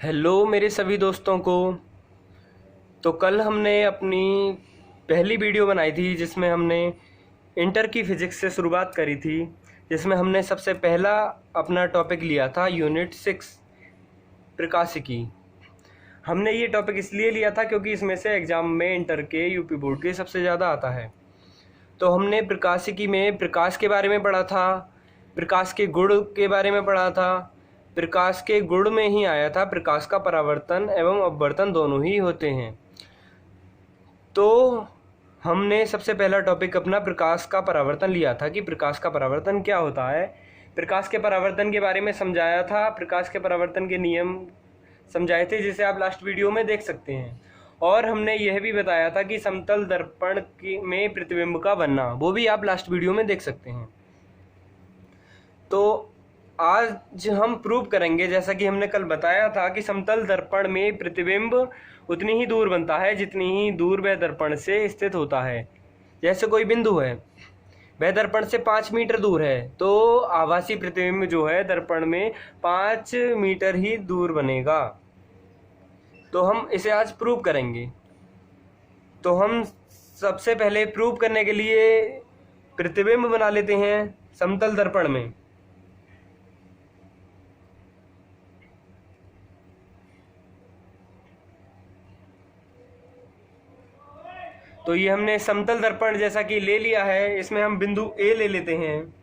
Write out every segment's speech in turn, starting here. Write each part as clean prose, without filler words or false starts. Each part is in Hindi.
हेलो मेरे सभी दोस्तों को। तो कल हमने अपनी पहली वीडियो बनाई थी जिसमें हमने इंटर की फ़िज़िक्स से शुरुआत करी थी, जिसमें हमने सबसे पहला अपना टॉपिक लिया था यूनिट 6 प्रकाशिकी। हमने ये टॉपिक इसलिए लिया था क्योंकि इसमें से एग्ज़ाम में इंटर के यूपी बोर्ड के सबसे ज़्यादा आता है। तो हमने प्रकाशिकी में प्रकाश के बारे में पढ़ा था, प्रकाश के गुण के बारे में पढ़ा था। प्रकाश के गुण में ही आया था प्रकाश का परावर्तन एवं अपवर्तन दोनों ही होते हैं। तो हमने सबसे पहला टॉपिक अपना प्रकाश का परावर्तन लिया था कि प्रकाश का परावर्तन क्या होता है। प्रकाश के परावर्तन के बारे में समझाया था, प्रकाश के परावर्तन के नियम समझाए थे जिसे आप लास्ट वीडियो में देख सकते हैं। और हमने यह भी बताया था कि समतल दर्पण में प्रतिबिंब का बनना, वो भी आप लास्ट वीडियो में देख सकते हैं। तो आज हम प्रूव करेंगे, जैसा कि हमने कल बताया था, कि समतल दर्पण में प्रतिबिंब उतनी ही दूर बनता है जितनी ही दूर वह दर्पण से स्थित होता है। जैसे कोई बिंदु है, वह दर्पण से 5 मीटर दूर है, तो आभासी प्रतिबिंब जो है दर्पण में 5 मीटर ही दूर बनेगा। तो हम इसे आज प्रूव करेंगे। तो हम सबसे पहले प्रूव करने के लिए प्रतिबिंब बना लेते हैं समतल दर्पण में। तो ये हमने समतल दर्पण जैसा कि ले लिया है, इसमें हम बिंदु ए ले लेते हैं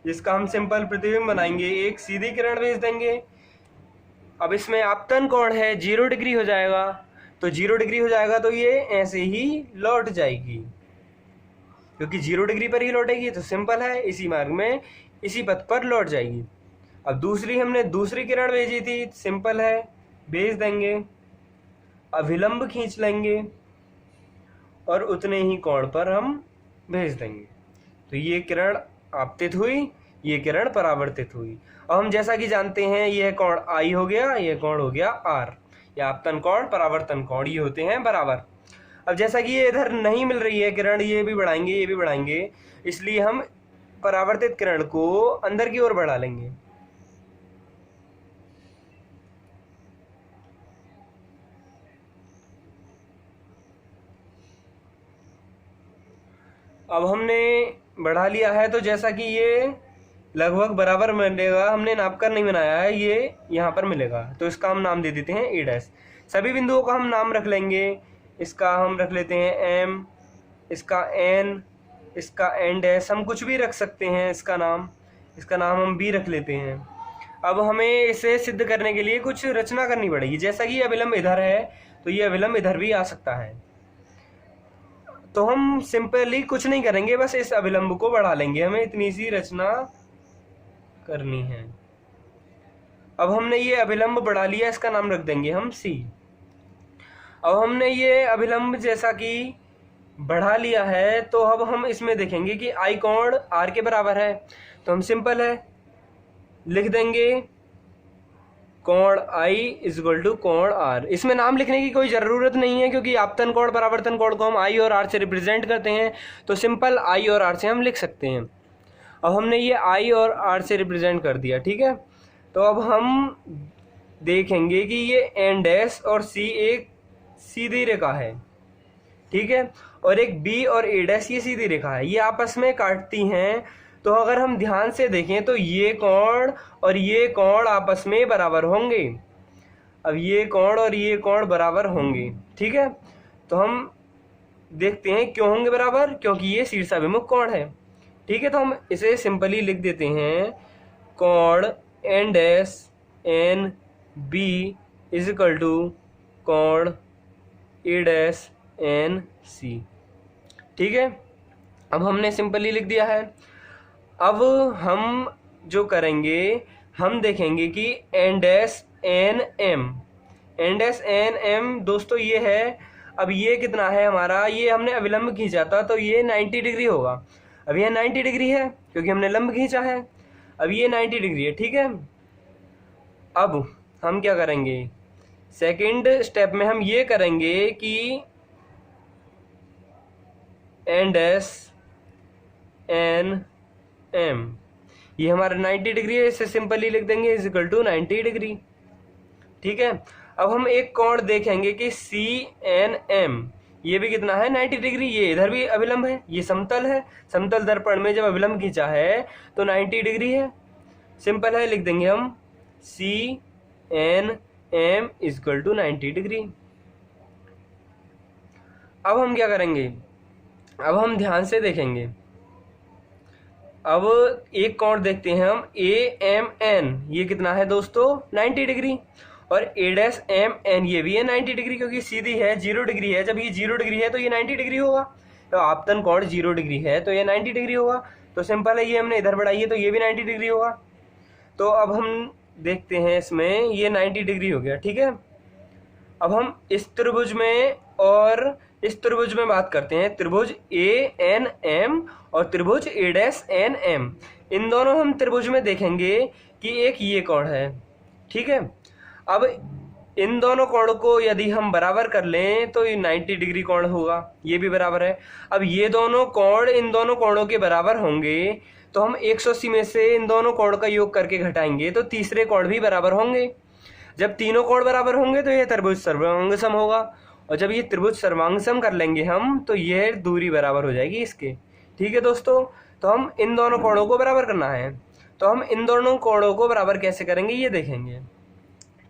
जिसका हम सिंपल प्रतिबिंब बनाएंगे। एक सीधी किरण भेज देंगे। अब इसमें आपतन कोण है 0 डिग्री हो जाएगा, तो 0 डिग्री हो जाएगा तो ये ऐसे ही लौट जाएगी, क्योंकि 0 डिग्री पर ही लौटेगी। तो सिंपल है, इसी मार्ग में इसी पथ पर लौट जाएगी। अब दूसरी हमने दूसरी किरण भेजी थी, सिंपल है, भेज देंगे, अभिलंब खींच लेंगे और उतने ही कोण पर हम भेज देंगे। तो ये किरण आपतित हुई, ये किरण परावर्तित हुई। अब हम जैसा कि जानते हैं यह कोण आई हो गया, यह कोण हो गया आर। या आपतन कोण, परावर्तन कोण, ये होते हैं बराबर। अब जैसा कि ये इधर नहीं मिल रही है किरण, ये भी बढ़ाएंगे, ये भी बढ़ाएंगे, इसलिए हम परावर्तित किरण को अंदर की ओर बढ़ा लेंगे। अब हमने बढ़ा लिया है, तो जैसा कि ये लगभग बराबर मिलेगा, हमने नाप कर नहीं बनाया है, ये यहाँ पर मिलेगा, तो इसका हम नाम दे देते हैं ए डैश। सभी बिंदुओं का हम नाम रख लेंगे। इसका हम रख लेते हैं एम, इसका एन, इसका एन डैश, हम कुछ भी रख सकते हैं इसका नाम हम बी रख लेते हैं। अब हमें इसे सिद्ध करने के लिए कुछ रचना करनी पड़ेगी। जैसा कि अविलंब इधर है तो ये अविलंब इधर भी आ सकता है। तो हम सिंपली कुछ नहीं करेंगे, बस इस अविलंब को बढ़ा लेंगे। हमें इतनी सी रचना करनी है। अब हमने ये अविलंब बढ़ा लिया, इसका नाम रख देंगे हम सी। अब हमने ये अविलंब जैसा कि बढ़ा लिया है, तो अब हम इसमें देखेंगे कि आई कोण आर के बराबर है, तो हम सिंपल है लिख देंगे कोण आई इज इक्वल टू कोण आर। इसमें नाम लिखने की कोई ज़रूरत नहीं है, क्योंकि आपतन कोण परावर्तन कोण को हम आई और आर से रिप्रेजेंट करते हैं, तो सिंपल आई और आर से हम लिख सकते हैं। अब हमने ये आई और आर से रिप्रेजेंट कर दिया, ठीक है। तो अब हम देखेंगे कि ये एन डैश और सी एक सीधी रेखा है, ठीक है, और एक बी और ए डैश ये सीधी रेखा है, ये आपस में काटती हैं। तो अगर हम ध्यान से देखें तो ये कोण और ये कोण आपस में बराबर होंगे। अब ये कोण और ये कोण बराबर होंगे, ठीक है। तो हम देखते हैं क्यों होंगे बराबर, क्योंकि ये शीर्षाभिमुख कोण है, ठीक है। तो हम इसे सिंपली लिख देते हैं कोण N dash N B is equal to कोण ए डैश एन सी, ठीक है। अब हमने सिंपली लिख दिया है। अब हम जो करेंगे, हम देखेंगे कि एन डैश एन एम दोस्तों ये है। अब ये कितना है हमारा, ये हमने अविलंब खींचा था तो ये 90 डिग्री होगा। अब ये 90 डिग्री है क्योंकि हमने लंब खींचा है। अब ये 90 डिग्री है, ठीक है। अब हम क्या करेंगे, सेकंड स्टेप में हम ये करेंगे कि एन डैश एन एम, ये हमारा 90 डिग्री है, इसे सिंपली लिख देंगे इज इक्वल टू 90 डिग्री, ठीक है। अब हम एक कोण देखेंगे कि सी एन एम, ये भी कितना है 90 डिग्री, ये इधर भी अभिलंब है, ये समतल है, समतल दर्पण में जब अभिलंब खींचा है तो 90 डिग्री है। सिंपल है, लिख देंगे हम C N M is equal to 90 degree. अब हम क्या करेंगे, अब हम ध्यान से देखेंगे। अब एक कोण देखते हैं हम ए एम एन, ये कितना है दोस्तों 90 डिग्री, और ए डैश एम एन ये भी है 90 डिग्री, क्योंकि सीधी है 0 डिग्री है। जब ये 0 डिग्री है तो ये 90 डिग्री होगा, तो आपतन कोण 0 डिग्री है तो ये 90 डिग्री होगा। तो सिंपल है, ये हमने इधर बढ़ाई है तो ये भी 90 डिग्री होगा। तो अब हम देखते हैं इसमें, ये 90 डिग्री हो गया, ठीक है। अब हम इस त्रिभुज में और इस त्रिभुज में बात करते हैं, त्रिभुज ए एन एम और त्रिभुज ए डैश एन एम। इन दोनों हम त्रिभुज में देखेंगे कि एक ये कोण है, ठीक है। अब इन दोनों कोणों को यदि हम बराबर कर लें तो ये 90 डिग्री कोण होगा, ये भी बराबर है। अब ये दोनों कोण इन दोनों कोणों के बराबर होंगे तो हम 180 में से इन दोनों कोण का योग करके घटाएंगे तो तीसरे कोण भी बराबर होंगे। जब तीनों कोण बराबर होंगे तो ये त्रिभुज सर्वांगसम होगा, और जब ये त्रिभुज सर्वांगसम कर लेंगे हम तो यह दूरी बराबर हो जाएगी इसके, ठीक है दोस्तों। तो हम इन दोनों कोणों को बराबर करना है, तो हम इन दोनों कोणों को बराबर कैसे करेंगे ये देखेंगे,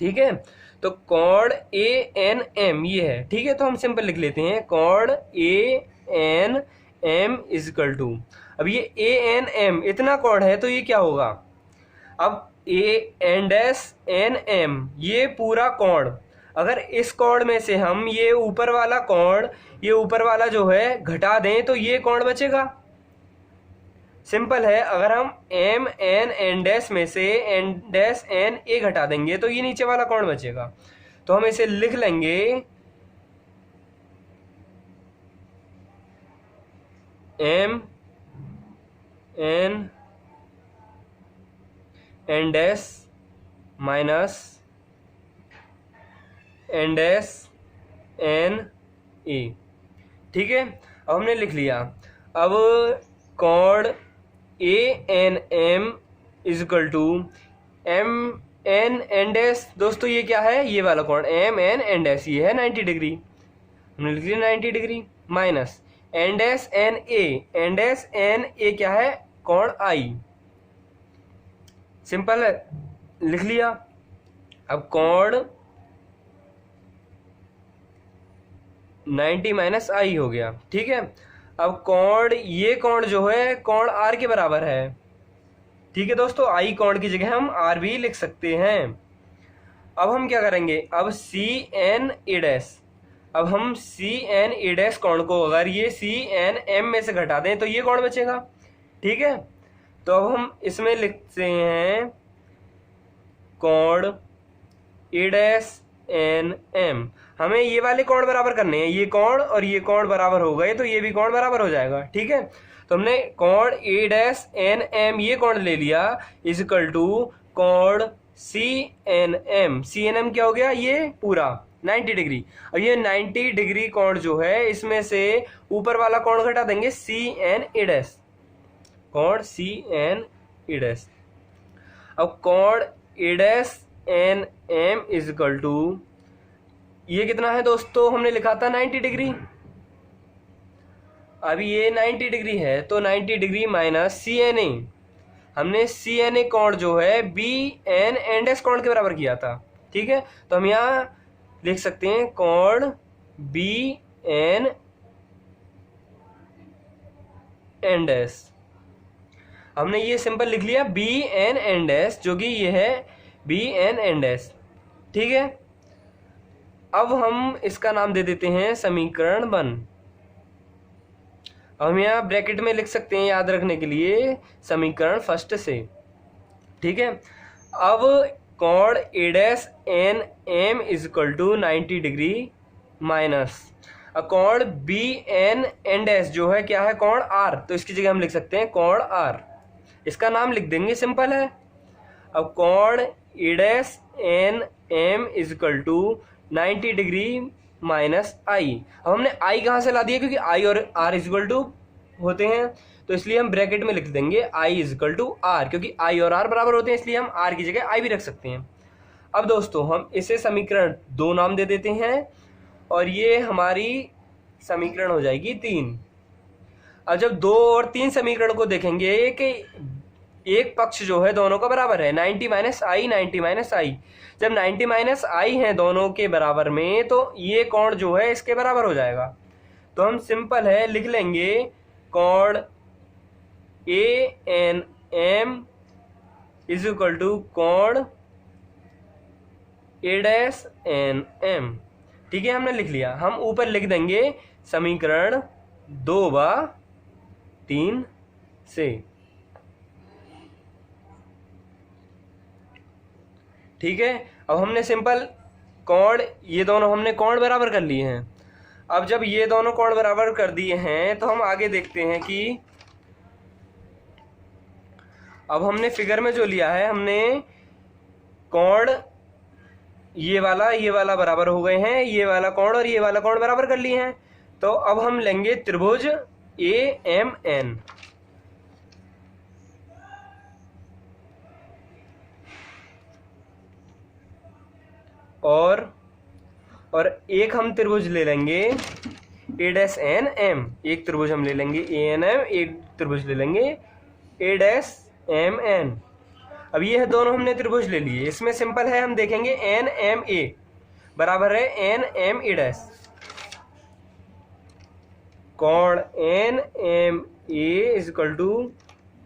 ठीक है। तो कोण ए एन एम ये है, ठीक है। तो हम सिंपल लिख लेते हैं कोण A N M is equal to, अब ये ए एन एम इतना कोण है तो ये क्या होगा, अब ए एन डैश एन एम ये पूरा कोण, अगर इस कोण में से हम ये ऊपर वाला कोण, ये ऊपर वाला जो है घटा दें तो ये कोण बचेगा। सिंपल है, अगर हम एम एन एन डैश में से एन डैश एन ए घटा देंगे तो ये नीचे वाला कोण बचेगा। तो हम इसे लिख लेंगे M N N dash minus N dash N A, ठीक है। अब हमने लिख लिया। अब कोण A N M is equal to M N N dash, दोस्तों ये क्या है, ये वाला कोण एम एन एन डैश ये है 90 डिग्री, हमने लिख लिया 90 degree, minus N dash N A, N dash N A क्या है कोण आई, सिंपल है लिख लिया। अब कोण 90 माइनस आई हो गया, ठीक है। अब कोण, ये कोण जो है कोण आर के बराबर है, ठीक है दोस्तों। आई कोण की जगह हम आर भी लिख सकते हैं। अब हम क्या करेंगे, अब सी एन ए डैश, अब हम सी एन ए डैश कोण को अगर ये सी एन एम में से घटा दें तो ये कोण बचेगा, ठीक है। तो अब हम इसमें लिखते हैं कोण ए डैश एन एम, हमें ये वाले कोण बराबर करने हैं, ये कोण और ये कोण बराबर हो गए तो ये भी कोण बराबर हो जाएगा, ठीक है। तो हमने कोण ए डैश एन एम ये कोण ले लिया इजकल टू कोण C N M, C N M क्या हो गया, ये पूरा 90 डिग्री। अब ये 90 डिग्री कोण जो है इसमें से ऊपर वाला कोण घटा देंगे सी एन ए डैश, कोण सी एन ए डैश। अब कोण A dash N M is equal to ये कितना है दोस्तों, हमने लिखा था 90 डिग्री, अब ये 90 डिग्री है तो 90 degree minus C N A, हमने सी एन ए कोण जो है बी एन एन डैश कोण के बराबर किया था, ठीक है। तो हम यहाँ लिख सकते हैं कोण बी एन एन डैश, हमने ये सिंपल लिख लिया बी एन एन डैश जो कि ये है बी एन एन डैश, ठीक है। अब हम इसका नाम दे देते हैं समीकरण 1। हम यहाँ ब्रैकेट में लिख सकते हैं याद रखने के लिए समीकरण फर्स्ट से, ठीक है। अब कोण A dash N M is equal to 90 degree minus कोण बी एन एन डैश जो है क्या है कोण आर, तो इसकी जगह हम लिख सकते हैं कोण आर, इसका नाम लिख देंगे, सिंपल है। अब कोण A dash N M is equal to 90 degree minus I, अब हमने आई कहाँ से ला दिया, क्योंकि आई और आर इजकल टू होते हैं तो इसलिए हम ब्रैकेट में लिख देंगे आई इजकल टू आर, क्योंकि आई और आर बराबर होते हैं इसलिए हम आर की जगह आई भी रख सकते हैं। अब दोस्तों हम इसे समीकरण 2 नाम दे देते हैं और ये हमारी समीकरण हो जाएगी 3। अब जब 2 और 3 समीकरण को देखेंगे कि एक पक्ष जो है दोनों का बराबर है, 90 माइनस आई 90 माइनस आई। जब 90 माइनस आई है दोनों के बराबर में तो ये कोण जो है इसके बराबर हो जाएगा। तो हम सिंपल है लिख लेंगे कोण A N M is equal to कोण ए डैश एन एम। ठीक है, हमने लिख लिया। हम ऊपर लिख देंगे समीकरण 2/3 से। ठीक है, अब हमने सिंपल कोण, ये दोनों हमने कोण बराबर कर लिए हैं। अब जब ये दोनों कोण बराबर कर दिए हैं तो हम आगे देखते हैं कि अब हमने फिगर में जो लिया है, हमने कोण ये वाला बराबर हो गए हैं, ये वाला कोण और ये वाला कोण बराबर कर लिए हैं। तो अब हम लेंगे त्रिभुज ए एम एन। और एक हम त्रिभुज ले लेंगे ए डैश एन एम। एक त्रिभुज हम ले लेंगे ए एन एम, एक त्रिभुज ले लेंगे ए डैश एम एन। अब ये दोनों हमने त्रिभुज ले लिए। इसमें सिंपल है, हम देखेंगे एन एम ए बराबर है एन एम ए डैश। कोण N M A is equal to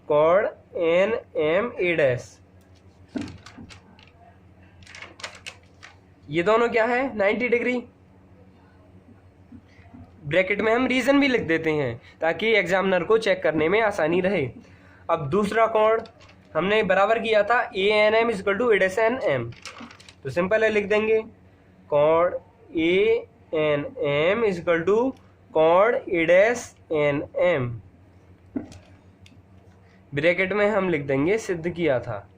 कोण एन एम ए डैश। ये दोनों क्या है, 90 डिग्री। ब्रैकेट में हम रीजन भी लिख देते हैं ताकि एग्जामिनर को चेक करने में आसानी रहे। अब दूसरा कोण हमने बराबर किया था A N M is equal to A dash N M. तो सिंपल है, लिख देंगे कोण A N M is equal to कोण A dash N M. Bracket में हम लिख देंगे सिद्ध किया था।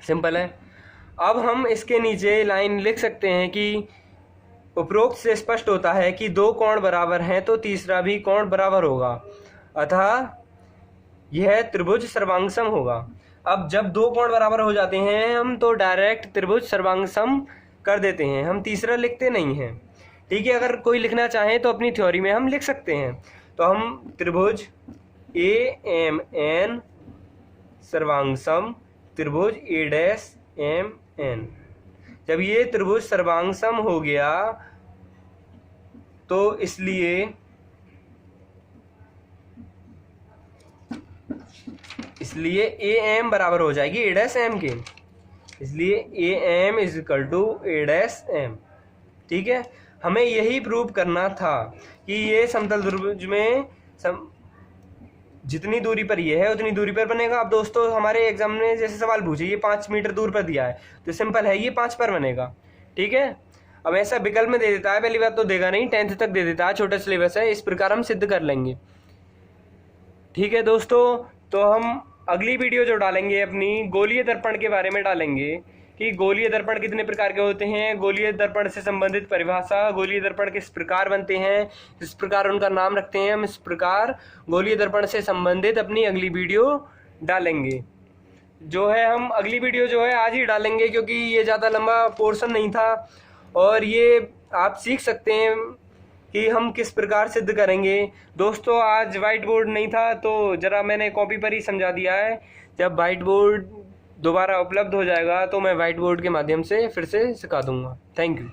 सिंपल है। अब हम इसके नीचे लाइन लिख सकते हैं कि उपरोक्त से स्पष्ट होता है कि 2 कोण बराबर हैं तो तीसरा भी कोण बराबर होगा, अतः यह त्रिभुज सर्वांगसम होगा। अब जब 2 कोण बराबर हो जाते हैं हम तो डायरेक्ट त्रिभुज सर्वांगसम कर देते हैं, हम तीसरा लिखते नहीं हैं। ठीक है, अगर कोई लिखना चाहे तो अपनी थ्योरी में हम लिख सकते हैं। तो हम त्रिभुज ए एम एन सर्वांगसम त्रिभुज ए डैश एम एन। जब ये त्रिभुज सर्वांगसम हो गया तो इसलिए ए एम बराबर हो जाएगी ए डैश एम के। इसलिए A M is equal to A dash M. ठीक है, हमें यही प्रूव करना था कि ये समतल त्रिभुज में जितनी दूरी पर ये है उतनी दूरी पर बनेगा। अब दोस्तों हमारे एग्जाम में जैसे सवाल पूछे ये 5 मीटर दूर पर दिया है तो सिंपल है ये 5 पर बनेगा। ठीक है, अब ऐसा विकल्प में दे देता है, पहली बात तो देगा नहीं, 10th तक दे देता है, छोटा सिलेबस है, इस प्रकार हम सिद्ध कर लेंगे। ठीक है दोस्तों, तो हम अगली वीडियो जो डालेंगे अपनी गोलीय दर्पण के बारे में डालेंगे कि गोलीय दर्पण कितने प्रकार के होते हैं, गोलीय दर्पण से संबंधित परिभाषा, गोलीय दर्पण किस प्रकार बनते हैं, किस प्रकार उनका नाम रखते हैं। हम इस प्रकार गोलीय दर्पण से संबंधित अपनी अगली वीडियो डालेंगे। जो है हम अगली वीडियो जो है आज ही डालेंगे क्योंकि ये ज़्यादा लंबा पोर्शन नहीं था और ये आप सीख सकते हैं कि हम किस प्रकार सिद्ध करेंगे। दोस्तों आज वाइट बोर्ड नहीं था तो ज़रा मैंने कॉपी पर ही समझा दिया है। जब वाइट बोर्ड दोबारा उपलब्ध हो जाएगा तो मैं वाइट बोर्ड के माध्यम से फिर से सिखा दूंगा। Thank you.